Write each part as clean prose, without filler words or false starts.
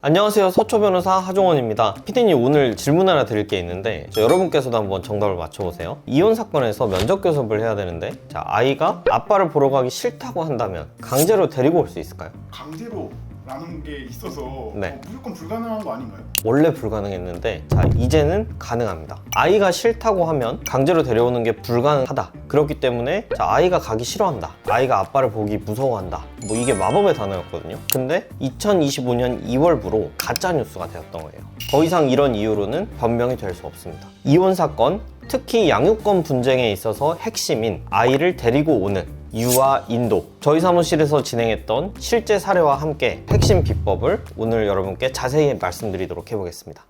안녕하세요, 서초 변호사 하종원입니다. 피디님, 오늘 질문 하나 드릴 게 있는데 여러분께서도 한번 정답을 맞춰보세요. 이혼 사건에서 면접 교섭을 해야 되는데 아이가 아빠를 보러 가기 싫다고 한다면 강제로 데리고 올 수 있을까요? 강제로라는 게 있어서 네. 무조건 불가능한 거 아닌가요? 원래 불가능했는데 이제는 가능합니다. 아이가 싫다고 하면 강제로 데려오는 게 불가능하다. 그렇기 때문에 아이가 가기 싫어한다, 아이가 아빠를 보기 무서워한다, 이게 마법의 단어였거든요. 근데 2025년 2월부로 가짜뉴스가 되었던 거예요. 더 이상 이런 이유로는 변명이 될 수 없습니다. 이혼 사건, 특히 양육권 분쟁에 있어서 핵심인 아이를 데리고 오는 유아 인도, 저희 사무실에서 진행했던 실제 사례와 함께 핵심 비법을 오늘 여러분께 자세히 말씀드리도록 해보겠습니다.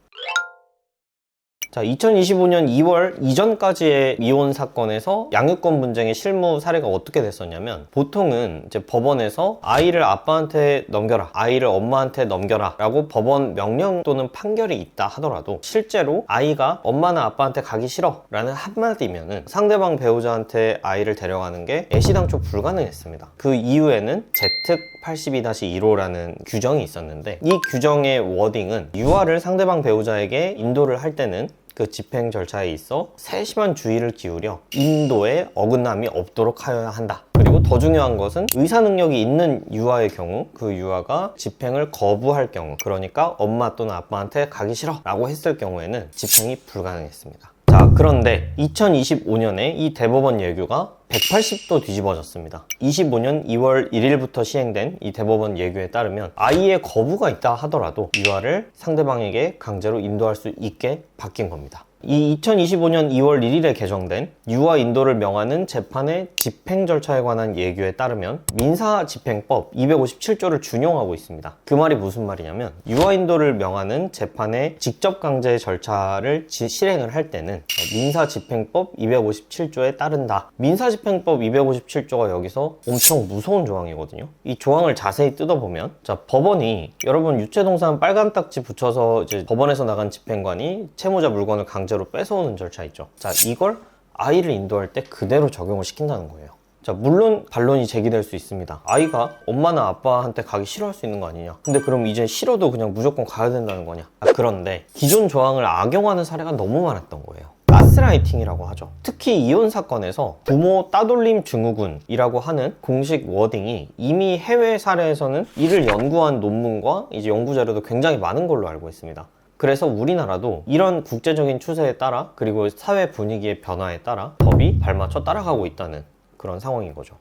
2025년 2월 이전까지의 이혼 사건에서 양육권 분쟁의 실무 사례가 어떻게 됐었냐면, 보통은 이제 법원에서 아이를 아빠한테 넘겨라, 아이를 엄마한테 넘겨라 라고 법원 명령 또는 판결이 있다 하더라도 실제로 아이가 엄마나 아빠한테 가기 싫어 라는 한마디면은 상대방 배우자한테 아이를 데려가는 게 애시당초 불가능했습니다. 그 이후에는 재특 82-1호라는 규정이 있었는데, 이 규정의 워딩은 유아를 상대방 배우자에게 인도를 할 때는 그 집행 절차에 있어 세심한 주의를 기울여 인도에 어긋남이 없도록 하여야 한다. 그리고 더 중요한 것은 의사 능력이 있는 유아의 경우, 그 유아가 집행을 거부할 경우, 그러니까 엄마 또는 아빠한테 가기 싫어 라고 했을 경우에는 집행이 불가능했습니다. 그런데 2025년에 이 대법원 예규가 180도 뒤집어졌습니다. 25년 2월 1일부터 시행된 이 대법원 예규에 따르면 아이의 거부가 있다 하더라도 유아를 상대방에게 강제로 인도할 수 있게 바뀐 겁니다. 이 2025년 2월 1일에 개정된 유아 인도를 명하는 재판의 집행 절차에 관한 예규에 따르면 민사집행법 257조를 준용하고 있습니다. 그 말이 무슨 말이냐면, 유아 인도를 명하는 재판의 직접 강제 절차를 실행을 할 때는 민사집행법 257조에 따른다. 민사집행법 257조가 여기서 엄청 무서운 조항이거든요. 이 조항을 자세히 뜯어보면, 법원이, 여러분 유체동산 빨간 딱지 붙여서 이제 법원에서 나간 집행관이 채무자 물건을 강제로 뺏어오는 절차 있죠. 이걸 아이를 인도할 때 그대로 적용을 시킨다는 거예요. 물론 반론이 제기될 수 있습니다. 아이가 엄마나 아빠한테 가기 싫어할 수 있는 거 아니냐, 근데 그럼 이제 싫어도 그냥 무조건 가야 된다는 거냐. 그런데 기존 조항을 악용하는 사례가 너무 많았던 거예요. 가스라이팅이라고 하죠. 특히 이혼 사건에서 부모 따돌림 증후군이라고 하는 공식 워딩이 이미 해외 사례에서는 이를 연구한 논문과 이제 연구 자료도 굉장히 많은 걸로 알고 있습니다. 그래서 우리나라도 이런 국제적인 추세에 따라, 그리고 사회 분위기의 변화에 따라 법이 발맞춰 따라가고 있다는 그런 상황인 거죠.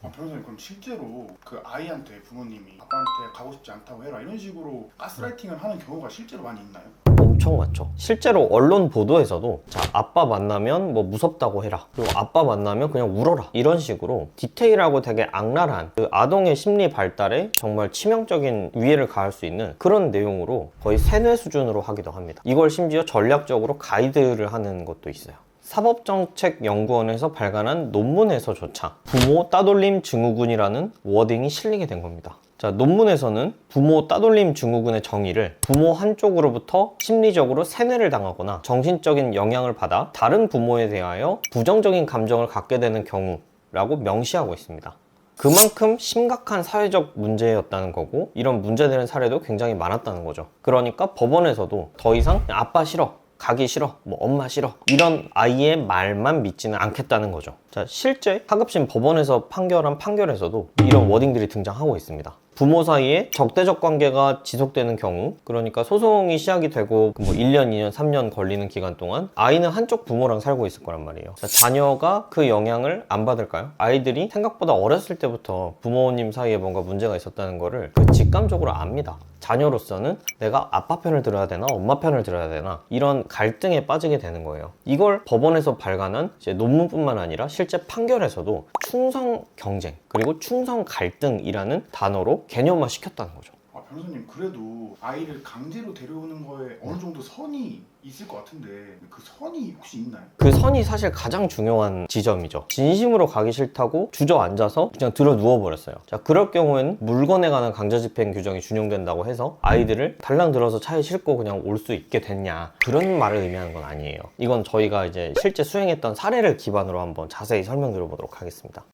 변호사님, 그럼 실제로 그 아이한테 부모님이 아빠한테 가고 싶지 않다고 해라 이런 식으로 가스라이팅을 하는 경우가 실제로 많이 있나요? 엄청 많죠. 실제로 언론 보도에서도 아빠 만나면 무섭다고 해라, 그리고 아빠 만나면 그냥 울어라, 이런 식으로 디테일하고 되게 악랄한 그 아동의 심리 발달에 정말 치명적인 위해를 가할 수 있는 그런 내용으로 거의 세뇌 수준으로 하기도 합니다. 이걸 심지어 전략적으로 가이드를 하는 것도 있어요. 사법정책연구원에서 발간한 논문에서조차 부모 따돌림 증후군이라는 워딩이 실리게 된 겁니다. 논문에서는 부모 따돌림 증후군의 정의를 부모 한쪽으로부터 심리적으로 세뇌를 당하거나 정신적인 영향을 받아 다른 부모에 대하여 부정적인 감정을 갖게 되는 경우라고 명시하고 있습니다. 그만큼 심각한 사회적 문제였다는 거고, 이런 문제되는 사례도 굉장히 많았다는 거죠. 그러니까 법원에서도 더 이상 아빠 싫어, 가기 싫어, 엄마 싫어, 이런 아이의 말만 믿지는 않겠다는 거죠. 실제 하급심 법원에서 판결한 판결에서도 이런 워딩들이 등장하고 있습니다. 부모 사이에 적대적 관계가 지속되는 경우, 그러니까 소송이 시작이 되고 1년, 2년, 3년 걸리는 기간 동안 아이는 한쪽 부모랑 살고 있을 거란 말이에요. 자녀가 그 영향을 안 받을까요? 아이들이 생각보다 어렸을 때부터 부모님 사이에 뭔가 문제가 있었다는 거를 직감적으로 압니다. 자녀로서는 내가 아빠 편을 들어야 되나 엄마 편을 들어야 되나, 이런 갈등에 빠지게 되는 거예요. 이걸 법원에서 발간한 논문뿐만 아니라 실제 판결에서도 충성 경쟁, 그리고 충성 갈등이라는 단어로 개념화 시켰다는 거죠. 변호사님, 그래도 아이를 강제로 데려오는 거에 어느 정도 선이 있을 것 같은데 그 선이 혹시 있나요? 그 선이 사실 가장 중요한 지점이죠. 진심으로 가기 싫다고 주저앉아서 그냥 들어 누워버렸어요. 그럴 경우에는 물건에 관한 강제집행 규정이 준용된다고 해서 아이들을 달랑 들어서 차에 싣고 그냥 올 수 있게 됐냐, 그런 말을 의미하는 건 아니에요. 이건 저희가 이제 실제 수행했던 사례를 기반으로 한번 자세히 설명드려 보도록 하겠습니다.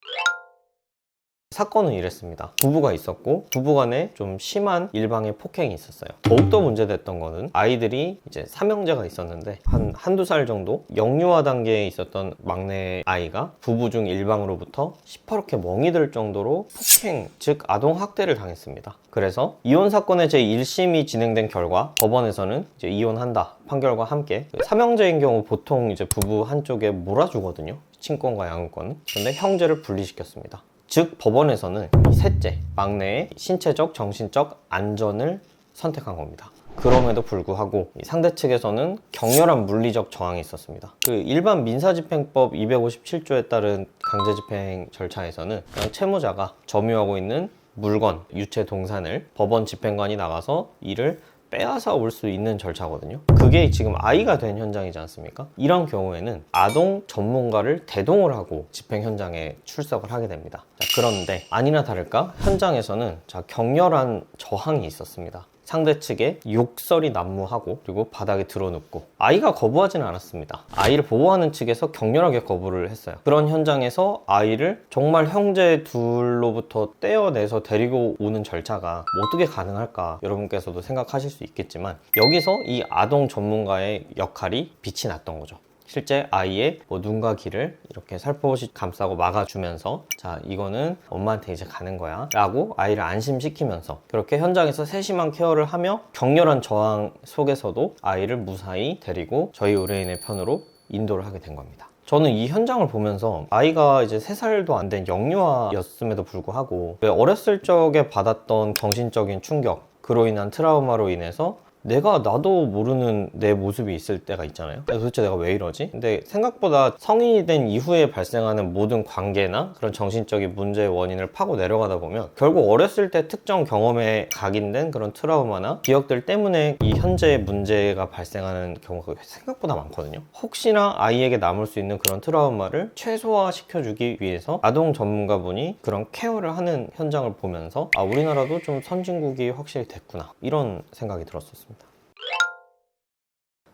사건은 이랬습니다. 부부가 있었고 부부간에 좀 심한 일방의 폭행이 있었어요. 더욱더 문제됐던 거는 아이들이 이제 삼형제가 있었는데 한두 살 정도 영유아 단계에 있었던 막내 아이가 부부 중 일방으로부터 시퍼렇게 멍이 들 정도로 폭행, 즉 아동 학대를 당했습니다. 그래서 이혼 사건의 제1심이 진행된 결과 법원에서는 이제 이혼한다 판결과 함께 삼형제인 경우 보통 이제 부부 한쪽에 몰아주거든요. 친권과 양육권은. 근데 형제를 분리시켰습니다. 즉 법원에서는 이 셋째, 막내의 신체적, 정신적 안전을 선택한 겁니다. 그럼에도 불구하고 상대 측에서는 격렬한 물리적 저항이 있었습니다. 그 일반 민사집행법 257조에 따른 강제집행 절차에서는 그냥 채무자가 점유하고 있는 물건, 유체 동산을 법원 집행관이 나가서 이를 빼앗아 올 수 있는 절차거든요. 그게 지금 아이가 된 현장이지 않습니까? 이런 경우에는 아동 전문가를 대동을 하고 집행 현장에 출석을 하게 됩니다. 자, 그런데 아니나 다를까 현장에서는 격렬한 저항이 있었습니다. 상대 측에 욕설이 난무하고 그리고 바닥에 드러눕고 아이가 거부하지는 않았습니다. 아이를 보호하는 측에서 격렬하게 거부를 했어요. 그런 현장에서 아이를 정말 형제 둘로부터 떼어내서 데리고 오는 절차가 뭐 어떻게 가능할까 여러분께서도 생각하실 수 있겠지만 여기서 이 아동 전문가의 역할이 빛이 났던 거죠. 실제 아이의 눈과 귀를 이렇게 살포시 감싸고 막아주면서 자 이거는 엄마한테 이제 가는 거야 라고 아이를 안심시키면서 그렇게 현장에서 세심한 케어를 하며 격렬한 저항 속에서도 아이를 무사히 데리고 저희 의뢰인의 편으로 인도를 하게 된 겁니다. 저는 이 현장을 보면서 아이가 이제 3살도 안 된 영유아였음에도 불구하고 어렸을 적에 받았던 정신적인 충격 그로 인한 트라우마로 인해서 나도 모르는 내 모습이 있을 때가 있잖아요. 도대체 내가 왜 이러지? 근데 생각보다 성인이 된 이후에 발생하는 모든 관계나 그런 정신적인 문제의 원인을 파고 내려가다 보면 결국 어렸을 때 특정 경험에 각인된 그런 트라우마나 기억들 때문에 이 현재의 문제가 발생하는 경우가 생각보다 많거든요. 혹시나 아이에게 남을 수 있는 그런 트라우마를 최소화시켜주기 위해서 아동 전문가분이 그런 케어를 하는 현장을 보면서 우리나라도 좀 선진국이 확실히 됐구나 이런 생각이 들었었습니다.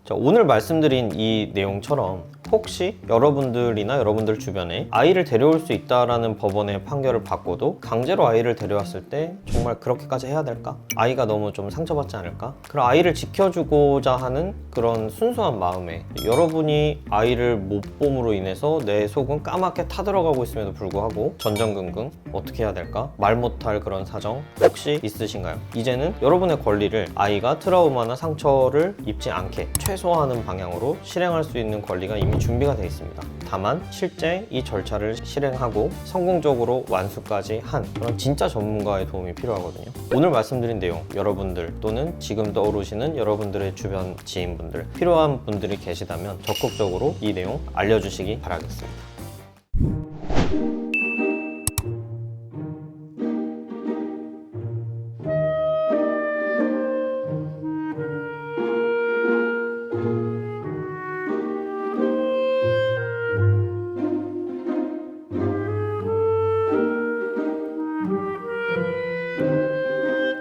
자, 오늘 말씀드린 이 내용처럼 혹시 여러분들이나 여러분들 주변에 아이를 데려올 수 있다라는 법원의 판결을 받고도 강제로 아이를 데려왔을 때 정말 그렇게까지 해야 될까? 아이가 너무 좀 상처받지 않을까? 그런 아이를 지켜주고자 하는 그런 순수한 마음에 여러분이 아이를 못 봄으로 인해서 내 속은 까맣게 타들어가고 있음에도 불구하고 전전긍긍 어떻게 해야 될까? 말 못할 그런 사정 혹시 있으신가요? 이제는 여러분의 권리를 아이가 트라우마나 상처를 입지 않게 최소화하는 방향으로 실행할 수 있는 권리가 이미 준비가 되어 있습니다. 다만 실제 이 절차를 실행하고 성공적으로 완수까지 한 그런 진짜 전문가의 도움이 필요하거든요. 오늘 말씀드린 내용 여러분들 또는 지금 떠오르시는 여러분들의 주변 지인분들 필요한 분들이 계시다면 적극적으로 이 내용 알려주시기 바라겠습니다.